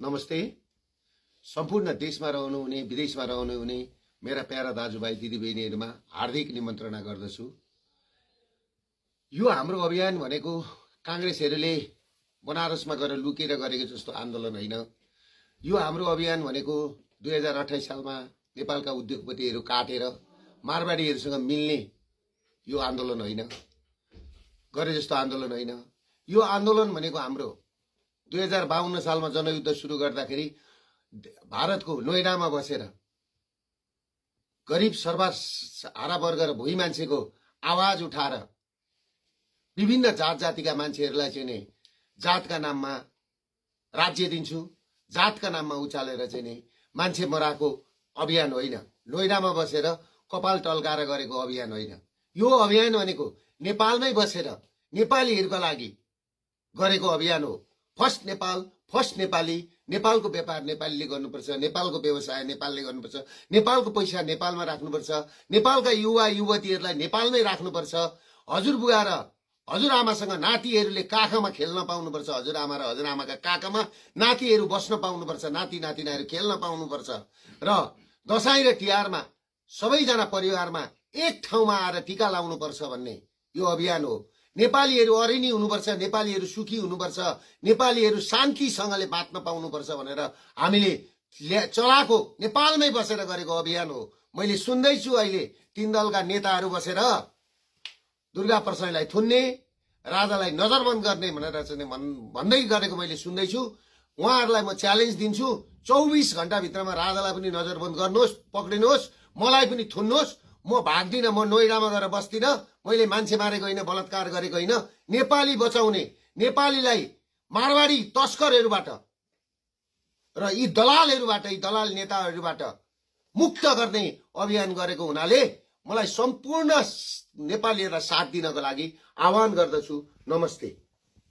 नमस्ते। सम्पूर्ण देशमा रहनुहुने विदेशमा रहनुहुने मेरा प्यारा दाजुभाइ दिदीबहिनीहरुमा हार्दिक निमन्त्रणा गर्दछु। यो हाम्रो अभियान भनेको कांग्रेसहरुले बनारसमा गएर लुकेर गरेको जस्तो आन्दोलन होइन। यो हाम्रो अभियान भनेको 2028 सालमा नेपालका उद्योगपतिहरु काटेर मारवाडीहरुसँग मिल्ने यो आन्दोलन होइन, गरे जस्तो आन्दोलन होइन। यो आन्दोलन भनेको हाम्रो 2052 सालमा जनयुद्ध सुरु गर्दाखेरि भारतको नोएडामा बसेर गरिब सर्वहारा वर्ग र भोइ मान्छेको आवाज उठाएर विभिन्न जात जातिका मान्छेहरूलाई चाहिँ नि जातका नाममा राज्य दिन्छु, जातका नाममा उचालेर चाहिँ नि मान्छे मराको अभियान होइन, नोएडामा बसेर कपाल टल्काएर गरेको अभियान होइन। यो अभियान भनेको नेपालमै बसेर नेपालीहरुका लागि गरेको अभियान हो। फर्स्ट नेपाल, फर्स्ट नेपाली, नेपालको व्यापार नेपालीले गर्नुपर्छ, नेपालको व्यवसाय नेपालले गर्नुपर्छ, नेपालको पैसा नेपालमा राख्नुपर्छ, नेपालका युवा युवतीहरुलाई नेपालमै राख्नुपर्छ। हजुरबुवा र हजुरआमासँग नातिहरुले काखमा खेल्न पाउनुपर्छ, हजुरआमा र हजुरआमाका काखमा नातिहरु बस्न पाउनुपर्छ, नाति नातिनाहरु खेल्न पाउनुपर्छ र दशैं र तिहारमा सबैजना परिवारमा एक ठाउँमा आएर टीका लाउनुपर्छ भन्ने यो अभियान हो। नेपालीहरु अरिनी हुनुपर्छ, नेपालीहरु सुखी हुनुपर्छ, नेपालीहरु शान्तिसँगले बाँच्न पाउनुपर्छ भनेर हामीले चलाएको नेपालमै बसेर गरेको अभियान हो। मैले सुन्दैछु अहिले तीन दलका नेताहरू बसेर दुर्गा प्रसाईलाई थुन्ने, राजालाई नजरबन्द गर्ने भनेर चाहिँ भन्दै गरेको मैले सुन्दैछु। उहाँहरूलाई म च्यालेन्ज दिन्छु, 24 घण्टा भित्रमा राजालाई पनि नजरबन्द गर्नुहोस्, पक्रिनुहोस्, मलाई पनि थुन्नुहोस्। म भाग्दिन, म नोएडामा गएर बस्दिन, मैले मान्छे मारेको होइन, बलात्कार गरेको होइन। नेपाली बचाउने, नेपालीलाई मारवाडी तस्करहरूबाट र यी दलालहरूबाट, यी दलाल नेताहरूबाट मुक्त गर्ने अभियान गरेको हुनाले मलाई सम्पूर्ण नेपालीहरूलाई साथ दिनको लागि आह्वान गर्दछु। नमस्ते।